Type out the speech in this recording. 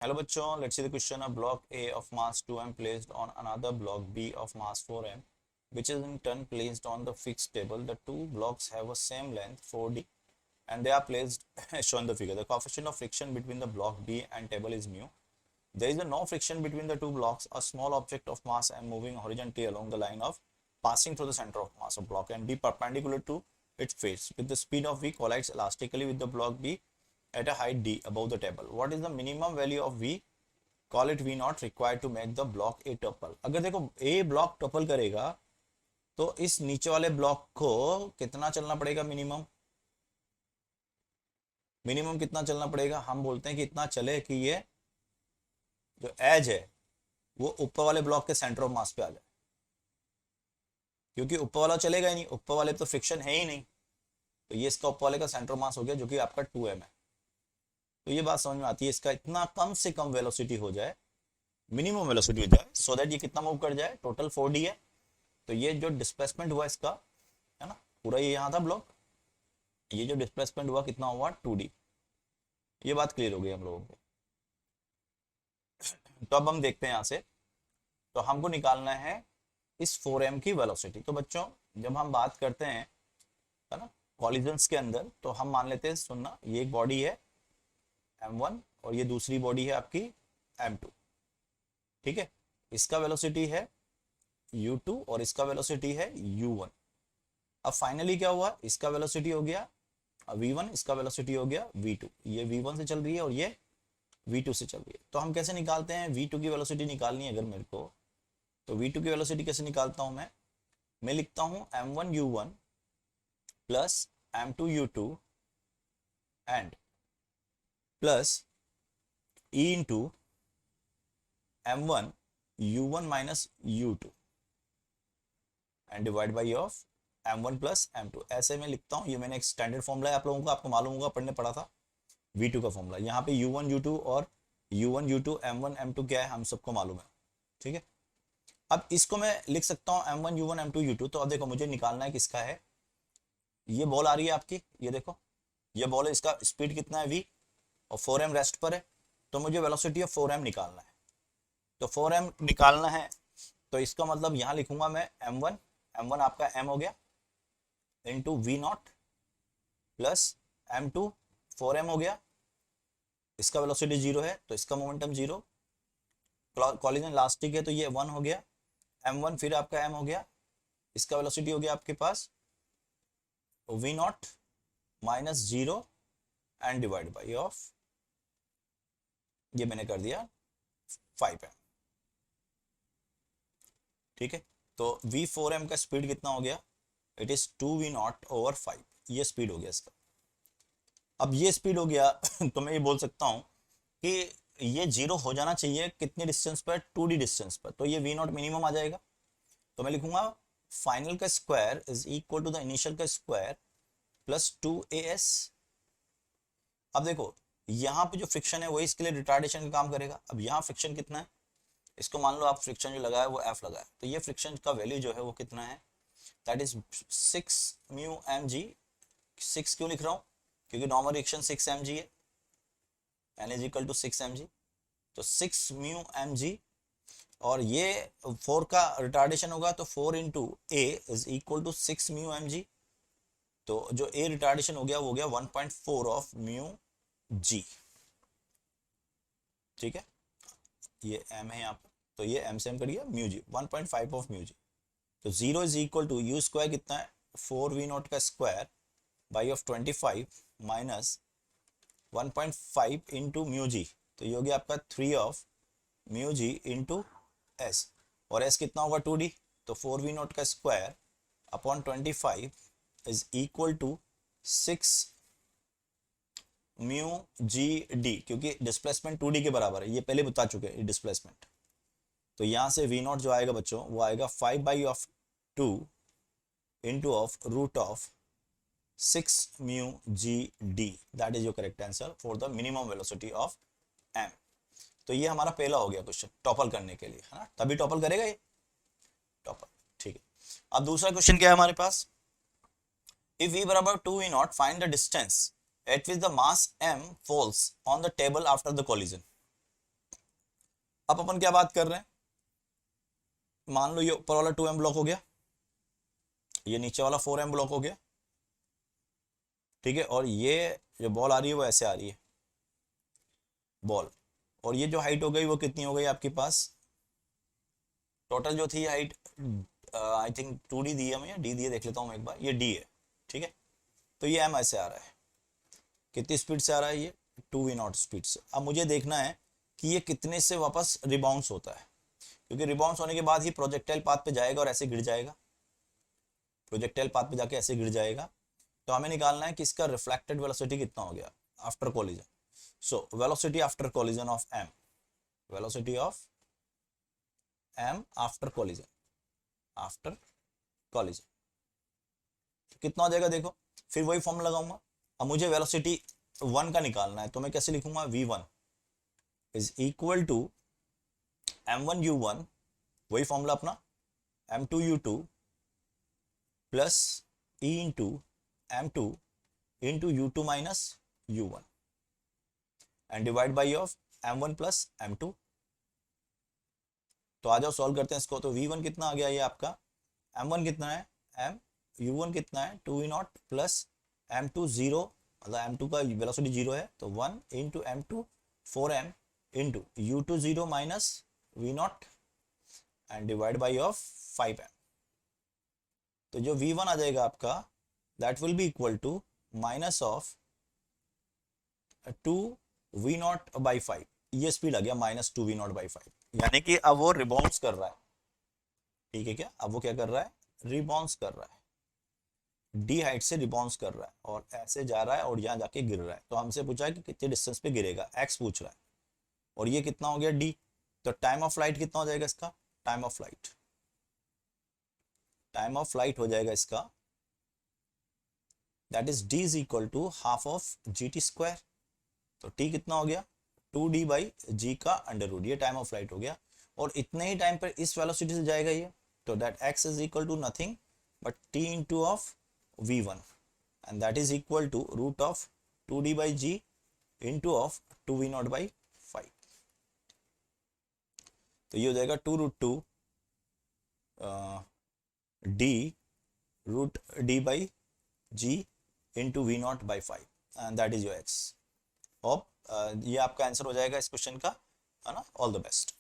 Hello bachcho, let's see the question. A block A of mass 2m placed on another block B of mass 4m, which is in turn placed on the fixed table. The two blocks have a same length 4d and they are placed as shown in the figure. The coefficient of friction between the block B and table is mu. There is no friction between the two blocks. A small object of mass m moving horizontally along the line of passing through the center of mass of block and B perpendicular to its face with the speed of v collides elastically with the block B at a height d above the table. What is the minimum value of v? Call it v naught required to make the block a tuple. अगर देखो a block tuple करेगा तो इस नीचे वाले block को कितना चलना पड़ेगा मिनिमम? मिनिमम कितना चलना पड़ेगा? हम बोलते हैं कि इतना चले कि ये जो एज है वो ऊपर वाले ब्लॉक के सेंटर ऑफ मास पे आ जाए, क्योंकि ऊपर वाला चलेगा ही नहीं, ऊपर वाले तो फ्रिक्शन है ही नहीं, तो ये इसका ऊपर वाले का सेंटर ऑफ मास हो गया जो कि आपका 2m है। तो ये बात समझ में आती है, इसका इतना कम से कम वेलोसिटी हो जाए, मिनिमम वेलोसिटी हो जाए, सो दैट ये कितना मूव कर जाए। टोटल 4d है, तो ये जो डिस्प्लेसमेंट हुआ इसका है ना, पूरा ये यहाँ था ब्लॉक, ये जो डिस्प्लेसमेंट हुआ कितना हुआ 2d। ये बात क्लियर हो गई हम लोगों को। तो अब हम देखते हैं यहाँ से, तो हमको निकालना है इस 4m की वेलोसिटी। तो बच्चों जब हम बात करते हैं है ना कॉलिजन्स के अंदर, तो हम मान लेते हैं, सुनना, ये एक बॉडी है m1 और ये दूसरी बॉडी है आपकी m2, ठीक है। इसका वेलोसिटी है u2 और इसका वेलोसिटी है u1। अब फाइनली क्या हुआ, इसका वेलोसिटी हो गया v1, इसका वेलोसिटी हो गया v2। ये v1 से चल रही है और ये v2 से चल रही है। तो हम कैसे निकालते हैं v2 की वेलोसिटी निकालनी है अगर मेरे को, तो v2 की वेलोसिटी कैसे निकालता हूं मैं लिखता हूं m1 u1 plus m2 u2 and plus e into m1 u1 minus u2 and divide by of m1 plus m2। ऐसे में लिखता हूँ, ये मैंने एक स्टैंडर्ड फॉर्मूला है आप लोगों को, आपको मालूम होगा, पढ़ने पड़ा था v2 का फॉर्मूला। यहाँ पे u1 u2 और u1 u2 m1 m2 क्या है हम सबको मालूम है, ठीक है। अब इसको मैं लिख सकता हूँ m1 u1 m2 u2। तो अब देखो मुझे निकालना है किसका है, ये बॉल आ रही है आपकी, ये देखो ये बॉल है, इसका स्पीड कितना है v और 4m रेस्ट पर है, तो मुझे वेलोसिटी ऑफ 4m निकालना है। तो 4m निकालना है, तो इसका मतलब यहाँ लिखूंगा मैं m1 आपका m हो गया into we not plus m2 4m हो गया, इसका वेलोसिटी 0 है तो इसका मोमेंटम 0, कॉलिजन इलास्टिक है तो ये 1 हो गया, m1 फिर आपका m हो गया, इसका वेलोसिटी हो गया आपके पास v not minus 0 and divide by of, ये मैंने कर दिया 5m, ठीक है। तो v4m का स्पीड कितना हो गया, it is 2v not over 5, ये स्पीड हो गया इसका। अब ये स्पीड हो गया तो मैं ये बोल सकता हूं कि ये 0 हो जाना चाहिए कितने डिस्टेंस पर, 2d डिस्टेंस पर, तो ये v नॉट मिनिमम आ जाएगा। तो मैं लिखूंगा फाइनल का square is equal to the initial का स्क्वायर प्लस 2as। अब देखो यहाँ पे जो फ्रिक्शन है वही इसके लिए रिटार्डेशन का काम करेगा। अब यहाँ फ्रिक्शन कितना है, इसको मान लो आप फ्रिक्शन जो लगा है वो f लगा है, तो ये फ्रिक्शन का वैल्यू जो है वो कितना है, दैट इज 6 म्यू mg। 6 क्यों लिख रहा हूँ, क्योंकि नॉर्मल रिएक्शन 6 mg है, n is equal to 6 mg, तो 6 म्यू mg और ये 4 का रिटार्डेशन होगा तो 4 into a is equal to 6 mu mg। तो जो a रिटार्डेशन हो गया वो हो गया 1.4 ऑफ म्यू g, ठीक है। ये m है यहाँ पे, तो ये m से m कट गया mu g, 1.5 of mu g. तो 0 is equal to u square कितना है 4v नॉट का square by of 25 minus 1.5 into mu g, तो ये हो गया आपका 3 of mu g into s, और एस कितना होगा 2d, तो 4v नॉट का square upon 25 is equal to 6 mu ji d, क्योंकि डिस्प्लेसमेंट 2d के बराबर है, ये पहले बता चुके हैं डिस्प्लेसमेंट। तो यहां से v नॉट जो आएगा बच्चों वो आएगा 5 by of 2 into of root of 6 mu ji D, that is your correct answer for the minimum velocity of m। तो ये हमारा पहला हो गया क्वेश्चन टॉपल करने के लिए, है ना, तभी टॉपल करेगा ये टॉपल, ठीक है। अब दूसरा क्वेश्चन क्या है हमारे पास, इफ v बराबर 2v not find the distance at which the mass m falls on the table after the collision। अब अपन क्या बात कर रहे हैं, मान लो ये ऊपर वाला 2m ब्लॉक हो गया, ये नीचे वाला 4m ब्लॉक हो गया, ठीक है, और ये जो बॉल आ रही है वो ऐसे आ रही है बॉल, और ये जो हाइट हो गई वो कितनी हो गई आपके पास, टोटल जो थी हाइट आई थिंक 2d दी है हमें, या डी दी है देख लेता हूँ मैं एक बार, ये डी है, ठीक है। तो ये m ऐसे आ रहा है, कितनी स्पीड से आ रहा है ये 2v0 स्पीड से। अब मुझे देखना है कि ये कितने से वापस रिबाउंस होता है, क्योंकि रिबाउंस होने के बाद ही प्रोजेक्टाइल पाथ पे जाएगा और ऐसे गिर जाएगा, प्रोजेक्टाइल पाथ पे जाके ऐसे गिर जाएगा। तो हमें निकालना है कि इसका रिफ्लेक्टेड वेलोसिटी कितना हो गया after collision. So velocity after collision of m, velocity of m after collision, after collision कितना हो जाएगा देखो, फिर वही फॉर्म लगाऊंगा। अब मुझे वेलोसिटी 1 का निकालना है, तो मैं कैसे लिखूंगा, v1 is equal to m1u1, वही फॉर्मूला अपना, m2u2 plus e into m2 into u2 minus u1 and divide by of m1 plus m2। तो आ जाओ सॉल्व करते हैं इसको। तो v1 कितना आ गया ये आपका, m1 कितना है, u1 कितना है 2v0 प्लस m2 0, मतलब m2 का वेलोसिटी 0 है, तो 1 into m2 4m into u2 0 minus v0 and divide by of 5m। तो जो v1 आ जाएगा आपका, that will be equal to minus of 2v0 by 5, ये स्पीड आ गया माइनस 2v0 बाई 5, यानी कि अब वो रिबाउंस कर रहा है, ठीक है क्या, अब वो क्या कर रहा है, रिबाउंस कर रहा है, डी हाइट से रिबाउंस कर रहा है और ऐसे जा रहा है और यहाँ जाके गिर रहा है। तो हमसे पूछा है कि कितने डिस्टेंस पे गिरेगा, x पूछ रहा है, और ये कितना हो गया d। तो टाइम ऑफ फ्लाइट कितना हो जाएगा इसका, time of flight, time of flight हो जाएगा इसका, that is d is equal to half of gt square. तो t कितना हो गया, 2d बाई g का अंडर रूट, ये टाइम ऑफ फ्लाइट हो गया, और इतने ही टाइम पर इस वेलोसिटी से जाएगा ये, तो that x is equal to nothing but t into of v1 and that is equal to root of 2d by g into of 2v0 by 5। तो ये हो जाएगा 2 root 2 d root d by g into v0 by 5 and that is your x। Hope ये आपका answer हो जाएगा इस question का, है ना। All the best.